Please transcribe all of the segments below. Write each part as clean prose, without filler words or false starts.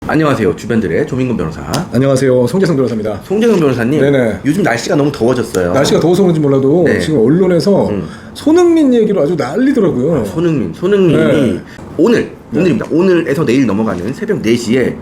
안녕하세요. 주변들의 조민근 변호사. 안녕하세요. 송재성 변호사입니다. 송재성 변호사님. 네네. 요즘 날씨가 너무 더워졌어요. 날씨가 더워서 그런지 몰라도 네. 지금 언론에서 손흥민 얘기로 아주 난리더라고요. 손흥민이 네. 오늘입니다. 오늘에서 내일 넘어가는 새벽 4시에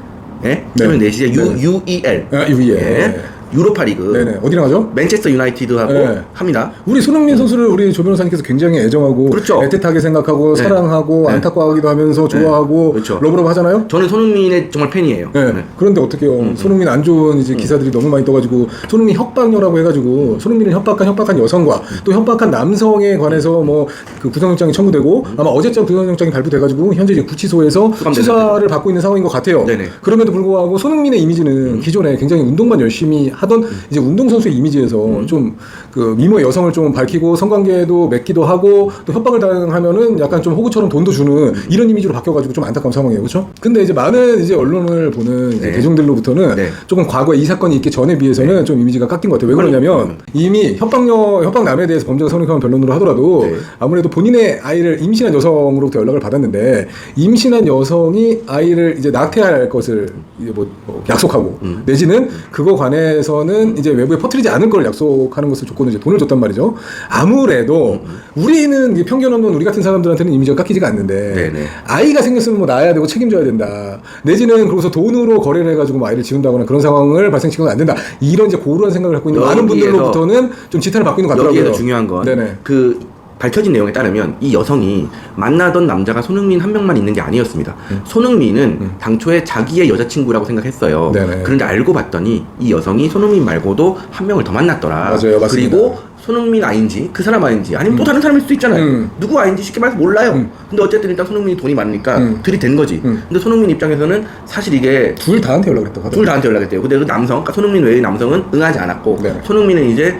새벽 4시에 UEL UEL. 유로파리그 네네. 어디랑 하죠? 맨체스터 유나이티드하고 네. 합니다. 우리 손흥민 선수를 우리 조 변호사님께서 굉장히 애정하고 그렇죠. 애틋하게 생각하고 네. 사랑하고 네. 안타까워하기도 하면서 좋아하고 그렇죠. 러브러브 하잖아요. 저는 손흥민의 정말 팬이에요. 네. 그런데 어떻게요? 손흥민 안 좋은 이제 기사들이 너무 많이 떠가지고 손흥민 협박녀라고 해가지고 손흥민을 협박한 여성과 또 협박한 남성에 관해서 뭐 그 구속영장이 청구되고 아마 어제쯤 구속영장이 발부돼가지고 현재 이제 구치소에서 수사를 받고 있는 상황인 것 같아요. 네네. 그럼에도 불구하고 손흥민의 이미지는 기존에 굉장히 운동만 열심히 하던 이제 운동선수의 이미지에서 좀 그 미모의 여성을 좀 밝히고 성관계도 맺기도 하고 또 협박을 당하면은 약간 좀 호구처럼 돈도 주는 이런 이미지로 바뀌어가지고 좀 안타까운 상황이에요. 그렇죠? 근데 이제 많은 이제 언론을 보는 이제 네. 대중들로부터는 네. 조금 과거에 이 사건이 있기 전에 비해서는 좀 이미지가 깎인 것 같아요. 왜 그러냐면 이미 협박남에 대해서 범죄가 성립한 변론으로 하더라도 네. 아무래도 본인의 아이를 임신한 여성으로부터 연락을 받았는데 임신한 여성이 아이를 이제 낙태할 것을 이제 뭐 약속하고 내지는 그거 관해서는 이제 외부에 퍼뜨리지 않을 걸 약속하는 것을 조건으로 이제 돈을 줬단 말이죠. 아무래도 우리는 편견 없는 우리 같은 사람들한테는 이미지가 깎이지가 않는데 네네. 아이가 생겼으면 뭐 낳아야 되고 책임져야 된다. 내지는 그러고서 돈으로 거래를 해가지고 뭐 아이를 지운다거나 그런 상황을 발생시켜서는 안 된다. 이런 이제 고루한 생각을 갖고 있는 많은 분들로부터는 좀 지탄을 받고 있는 것 같더라고요. 여기에서 중요한 건 네네. 그 밝혀진 내용에 따르면 이 여성이 만나던 남자가 손흥민 한 명만 있는 게 아니었습니다. 손흥민은 당초에 자기의 여자친구라고 생각했어요. 네네. 그런데 알고 봤더니 이 여성이 손흥민 말고도 한 명을 더 만났더라. 맞아요, 맞습니다. 그리고 손흥민 아인지 그 사람 아인지 아니면 또 다른 사람일 수도 있잖아요. 누구 아인지 쉽게 말해서 몰라요. 근데 어쨌든 일단 손흥민이 돈이 많으니까 들이댄 거지. 근데 손흥민 입장에서는 사실 이게 둘 다한테 연락했다고 하더라고요. 둘 다한테 연락했대요. 근데 그 남성, 그러니까 손흥민 외의 남성은 응하지 않았고 네. 손흥민은 이제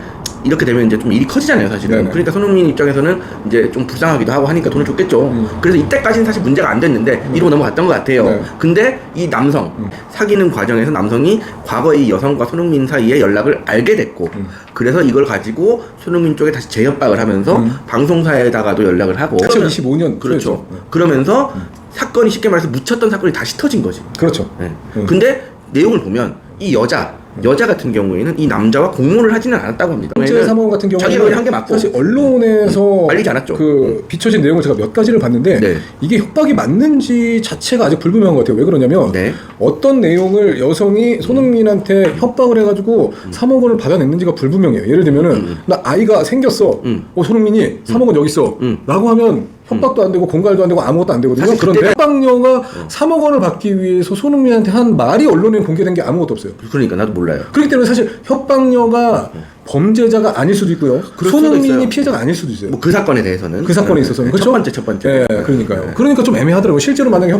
이렇게 되면 이제 좀 일이 커지잖아요, 사실은. 네네. 그러니까 손흥민 입장에서는 이제 좀 불쌍하기도 하고 하니까 돈을 줬겠죠. 그래서 이때까지는 사실 문제가 안 됐는데 이러고 넘어갔던 것 같아요. 네. 근데 이 남성, 사귀는 과정에서 남성이 과거에 이 여성과 손흥민 사이에 연락을 알게 됐고 그래서 이걸 가지고 손흥민 쪽에 다시 재협박을 하면서 방송사에다가도 연락을 하고 2025년 그렇죠. 그러면서 사건이 쉽게 말해서 묻혔던 사건이 다시 터진 거지. 그렇죠. 네. 근데 내용을 보면 이 여자 같은 경우에는 이 남자와 공모를 하지는 않았다고 합니다. 국제 사모금 같은 경우는 자기가 그냥 한 게 맞고 사실 언론에서 알리지 않았죠. 그 비춰진 내용을 제가 몇 가지를 봤는데 네. 이게 협박이 맞는지 자체가 아직 불분명한 것 같아요. 왜 그러냐면 네. 어떤 내용을 여성이 손흥민한테 협박을 해가지고 3억 원을 받아냈는지가 불분명해요. 예를 들면은 나 아이가 생겼어. 손흥민이 3억 원 여기 있어. 라고 하면 협박도 안 되고 공갈도 안 되고 아무것도 안 되거든요. 사실 그런데 협박녀가 3억 원을 받기 위해서 손흥민한테 한 말이 언론에 공개된 게 아무것도 없어요. 그러니까 나도 몰라요. 그렇기 때문에 사실 협박녀가 범죄자가 아닐 수도 있고요. 그럴 수도 손흥민이 있어요. 피해자가 아닐 수도 있어요. 뭐 그 사건에 대해서는 그 사건에 있어서는 그렇죠? 첫 번째. 예, 그러니까요. 그러니까 좀 애매하더라고요. 실제로 만약에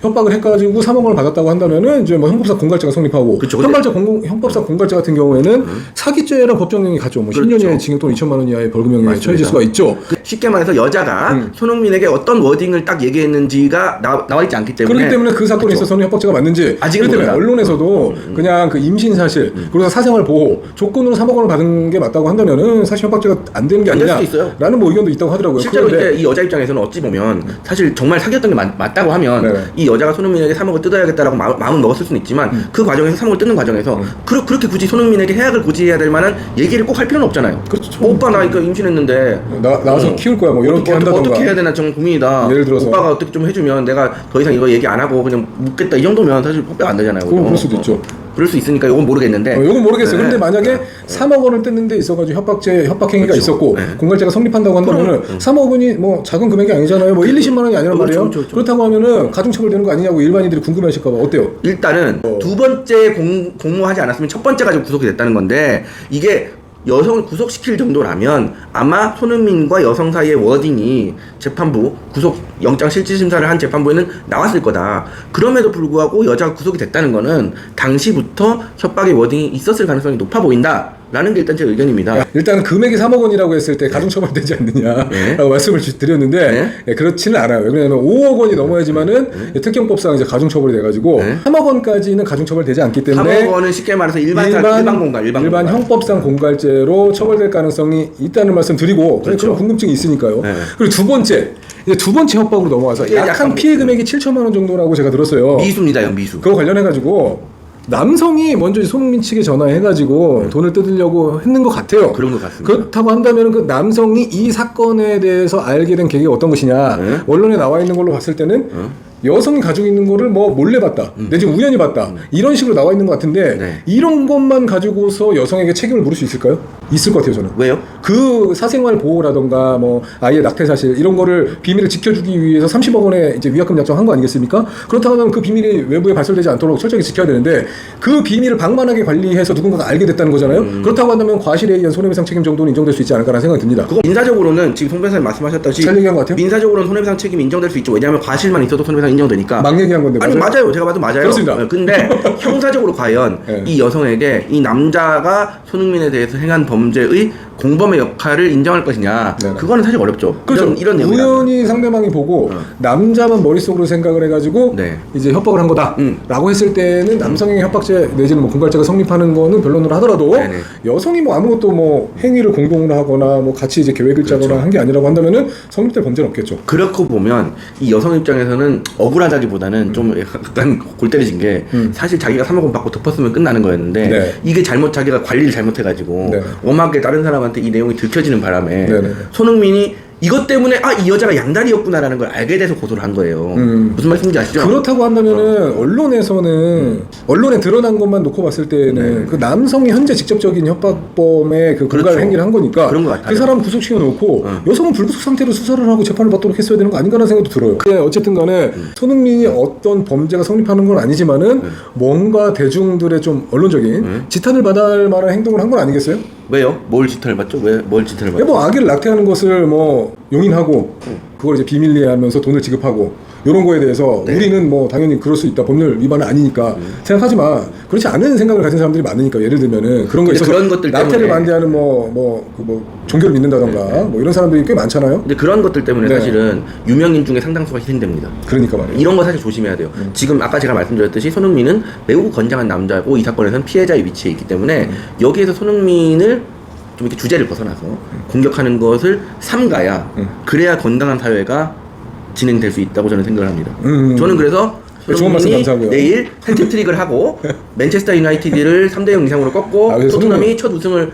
협박을 해가지고 3억 원을 받았다고 한다면은 이제 뭐 형법상 공갈죄가 성립하고 그쵸, 형법상 공갈죄 같은 경우에는 사기죄랑 법정형이 같죠. 뭐 그렇죠. 10년 이하의 징역 또는 2천만 원 이하의 벌금형에 처해질 수가 있죠. 쉽게 말해서 여자가 손흥민에게 어떤 워딩을 딱 얘기했는지가 나와 있지 않기 때문에 그렇기 때문에 그 사건에 그렇죠. 있어서는 협박죄가 맞는지 아직은 그렇기 때문에 모른다. 언론에서도 그냥 그 임신 사실 그리고 사생활 보호 조건으로 3억 원을 받은 게 맞다고 한다면은 사실 협박죄가 안 되는 게 안될 아니냐 수도 있어요. 라는 뭐 의견도 있다고 하더라고요. 실제로 그런데 이제 이 여자 입장에서는 어찌 보면 사실 정말 사귀었던 게 맞다고 하면 네. 이 여자가 손흥민에게 3억을 뜯어야겠다라고 마음은 먹었을 수는 있지만 그 과정에서 3억을 뜯는 과정에서 그렇게 굳이 손흥민에게 해악을 고지해야 될 만한 얘기를 꼭 할 필요는 없잖아요. 그렇죠. 오빠 나 이거 임신했는데 나와서 키울 거야 뭐 이렇게 한다던가 어떻게 해야 되나 정말 고민이다. 예를 들어서 오빠가 어떻게 좀 해주면 내가 더 이상 이거 얘기 안 하고 그냥 묻겠다 이 정도면 사실 협박 안 되잖아요. 그럴 수도 있죠. 그럴 수 있으니까 이건 모르겠는데. 이건 모르겠어요. 네. 근데 만약에 3억 원을 뜯는 데 있어가지고 협박행위가 그렇죠. 있었고 네. 공갈죄가 성립한다고 한다면은 3억 원이 뭐 작은 금액이 아니잖아요. 뭐 1, 20만 원이 아니란 그렇죠, 말이에요. 그렇죠. 그렇다고 하면은 가중처벌 되는 거 아니냐고 일반인들이 궁금해하실까봐 어때요? 일단은 두 번째 공모하지 않았으면 첫 번째 가지고 구속이 됐다는 건데 이게 여성을 구속시킬 정도라면 아마 손흥민과 여성 사이의 워딩이 재판부 구속 영장 실질 심사를 한 재판부에는 나왔을 거다. 그럼에도 불구하고 여자가 구속이 됐다는 거는 당시부터 협박의 워딩이 있었을 가능성이 높아 보인다. 라는 게 일단 제 의견입니다. 일단 금액이 3억 원이라고 했을 때 가중처벌 되지 않느냐라고 네. 말씀을 드렸는데 네, 그렇지는 않아요. 왜냐하면 5억 원이 넘어야지만은 특경법상 이제 가중처벌이 돼가지고 3억 원까지는 가중처벌 되지 않기 때문에 3억 원은 쉽게 말해서 일반 공갈, 일반 형법상 공갈죄로 처벌될 가능성이 있다는 말씀 드리고 그런 궁금증이 있으니까요. 네. 그리고 두 번째 이제 두 번째 협박으로 넘어와서 이게 약한 약간 피해 금액이 7천만 원 정도라고 제가 들었어요. 미수입니다, 미수. 그거 관련해가지고 남성이 먼저 손흥민 측에 전화해가지고 돈을 뜯으려고 했는 것 같아요. 그런 것 같습니다. 그렇다고 한다면 그 남성이 이 사건에 대해서 알게 된 계기가 어떤 것이냐. 네. 언론에 나와 있는 걸로 봤을 때는 여성이 가지고 있는 거를 뭐 몰래 봤다, 내지 우연히 봤다, 이런 식으로 나와 있는 것 같은데 네. 이런 것만 가지고서 여성에게 책임을 물을 수 있을까요? 있을 것 같아요, 저는. 왜요? 그 사생활 보호라던가 뭐 아이의 낙태 사실 이런 거를 비밀을 지켜주기 위해서 30억 원의 이제 위약금 약정한 거 아니겠습니까? 그렇다고 하면 그 비밀이 외부에 발설되지 않도록 철저히 지켜야 되는데 그 비밀을 방만하게 관리해서 누군가가 알게 됐다는 거잖아요. 그렇다고 한다면 과실에 의한 손해배상 책임 정도는 인정될 수 있지 않을까라는 생각이 듭니다. 그거 민사적으로는 지금 송 변호사님 말씀하셨다시피 잘 얘기한 것 같아요. 민사적으로는 손해배상 책임이 인정될 수 있죠. 왜냐하면 과실만 있어도 손해배상 인정되니까. 막 얘기한 건데 아니 맞아요. 제가 봐도 맞아요. 그렇습니다. 근데 형사적으로 과연 네. 이 여성에게 이 남자가 손흥민에 대해서 행한 범죄의 공범의 역할을 인정할 것이냐. 네네. 그거는 사실 어렵죠. 그렇죠. 이런 내용이 우연히 상대방이 보고 남자만 머릿속으로 생각을 해가지고 네. 이제 협박을 한 거다라고 했을 때는 남성의 협박죄 내지는 뭐 공갈죄가 성립하는 거는 변론을 하더라도 네네. 여성이 뭐 아무것도 뭐 행위를 공동으로 하거나 뭐 같이 이제 계획을 짜거나 그렇죠. 한 게 아니라고 한다면은 성립될 범죄는 없겠죠. 그렇고 보면 이 여성 입장에서는 억울하다기보다는 좀 약간 골 때리진 게 사실 자기가 3억 원 받고 덮었으면 끝나는 거였는데 네. 이게 자기가 관리를 잘못해가지고 네. 엄하게 다른 사람한테 이 내용이 들켜지는 바람에 네네. 손흥민이 이것 때문에 이 여자가 양다리였구나라는 걸 알게 돼서 고소를 한 거예요. 무슨 말씀인지 아시죠? 그렇다고 한다면은 언론에서는 언론에 드러난 것만 놓고 봤을 때는 그 남성이 현재 직접적인 협박범의 그 공갈 그렇죠. 행위를 한 거니까 그런 것 같아요. 그 사람 구속시켜 놓고 여성은 불구속 상태로 수사를 하고 재판을 받도록 했어야 되는 거 아닌가라는 생각도 들어요. 근데 어쨌든 간에 손흥민이 어떤 범죄가 성립하는 건 아니지만은 뭔가 대중들의 좀 언론적인 지탄을 받을 만한 행동을 한 건 아니겠어요? 왜요? 뭘 지탄을 받죠? 왜 뭘 지탄을 받죠? 뭐 아기를 낙태하는 것을 뭐 용인하고 그걸 이제 비밀리에 하면서 돈을 지급하고 이런 거에 대해서 네. 우리는 뭐 당연히 그럴 수 있다, 법률 위반은 아니니까 생각하지만 그렇지 않은 생각을 가진 사람들이 많으니까 예를 들면은 그런 거에 근데 있어서 그런 것들 낙태를 때문에- 반대하는 종교를 믿는다던가 뭐 이런 사람들이 꽤 많잖아요. 근데 그런 것들 때문에 네. 사실은 유명인 중에 상당수가 희생됩니다. 그러니까 말이에요. 이런 거 사실 조심해야 돼요. 지금 아까 제가 말씀드렸듯이 손흥민은 매우 건장한 남자고 이 사건에서는 피해자의 위치에 있기 때문에 여기에서 손흥민을 좀 이렇게 주제를 벗어나서 공격하는 것을 삼가야 그래야 건강한 사회가 진행될 수 있다고 저는 생각을 합니다. 저는 그래서 좋은 말씀 손흥민이 감사하고요. 내일 해트트릭을 하고 맨체스터 유나이티드를 3대0 이상으로 꺾고 그래서 토트넘이 첫 우승을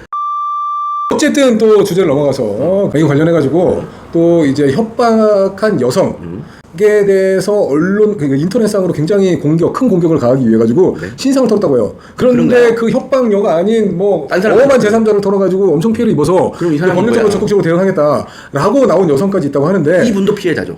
어쨌든 또 주제를 넘어가서 이거 관련해가지고 또 이제 협박한 여성에 대해서 언론 인터넷상으로 굉장히 큰 공격을 가하기 위해 가지고 신상을 털었다고 해요. 그런데 그런가요? 그 협박녀가 아닌 뭐 딴 사람 엄한 제3자를 털어가지고 엄청 피해를 입어서 그럼 이 사람이 법률적으로 뭐야? 적극적으로 대응하겠다라고 나온 여성까지 있다고 하는데 이분도 피해자죠.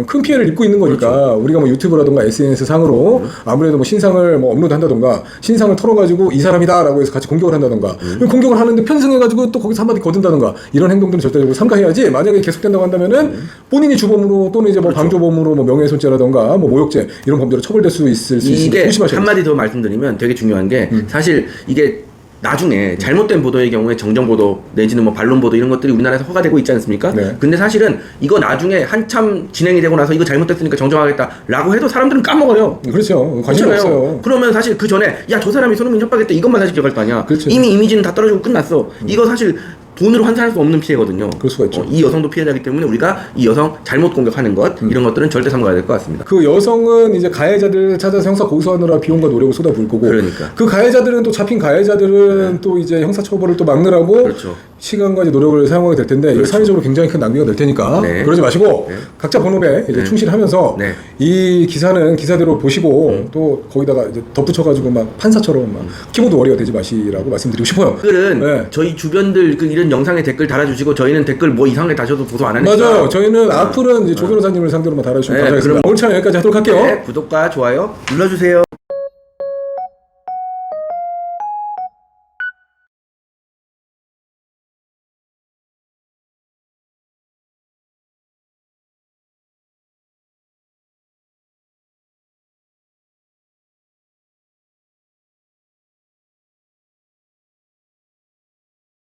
큰 피해를 입고 있는 거니까 그렇죠. 우리가 뭐 유튜브라든가 SNS 상으로 아무래도 뭐 신상을 뭐 업로드한다던가 신상을 털어가지고 이 사람이다라고 해서 같이 공격을 한다던가 공격을 하는데 편승해가지고 또 거기서 한마디 거둔다던가 이런 행동들은 절대적으로 삼가해야지. 만약에 계속된다고 한다면은 본인이 주범으로 또는 이제 뭐 그렇죠. 방조범으로 뭐 명예훼손죄라던가 뭐 모욕죄 이런 범죄로 처벌될 수 있을 수 있으니까 이게 조심하셔야 돼요. 한마디 더 말씀드리면 되게 중요한 게 사실 이게 나중에 잘못된 보도의 경우에 정정보도 내지는 뭐 반론보도 이런 것들이 우리나라에서 허가되고 있지 않습니까? 네. 근데 사실은 이거 나중에 한참 진행이 되고 나서 이거 잘못됐으니까 정정하겠다라고 해도 사람들은 까먹어요. 그렇죠. 관심 그렇잖아요. 없어요. 그러면 사실 그 전에 야 저 사람이 손흥민 협박했대 이것만 사실 기억할 거 아니야. 그렇죠. 이미 이미지는 다 떨어지고 끝났어. 이거 사실 돈으로 환산할 수 없는 피해거든요. 그럴 수가 있죠. 이 여성도 피해자이기 때문에 우리가 이 여성 잘못 공격하는 것 이런 것들은 절대 삼가야 될 것 같습니다. 그 여성은 이제 가해자들을 찾아서 형사 고소하느라 비용과 노력을 쏟아부을 거고 그러니까. 그 가해자들은 또 잡힌 가해자들은 또 이제 형사처벌을 또 막느라고 그렇죠. 시간과 이제 노력을 사용하게 될 텐데 이게 사회적으로 굉장히 큰 낭비가 될 테니까 네. 그러지 마시고 네. 각자 본업에 이제 네. 충실하면서 네. 이 기사는 기사대로 보시고 또 거기다가 이제 덧붙여가지고 막 판사처럼 막 키보드 워리어 되지 마시라고 말씀드리고 싶어요. 댓글은 네. 저희 주변들 이런 영상에 댓글 달아주시고 저희는 댓글 뭐 이상하게 다셔도 고소 안 하니까 맞아요. 저희는 악플은 이제 조 변호사님을 상대로만 달아주시면 네, 감사하겠습니다. 그럼- 오늘 촬영 여기까지 하도록 할게요. 네, 구독과 좋아요 눌러주세요.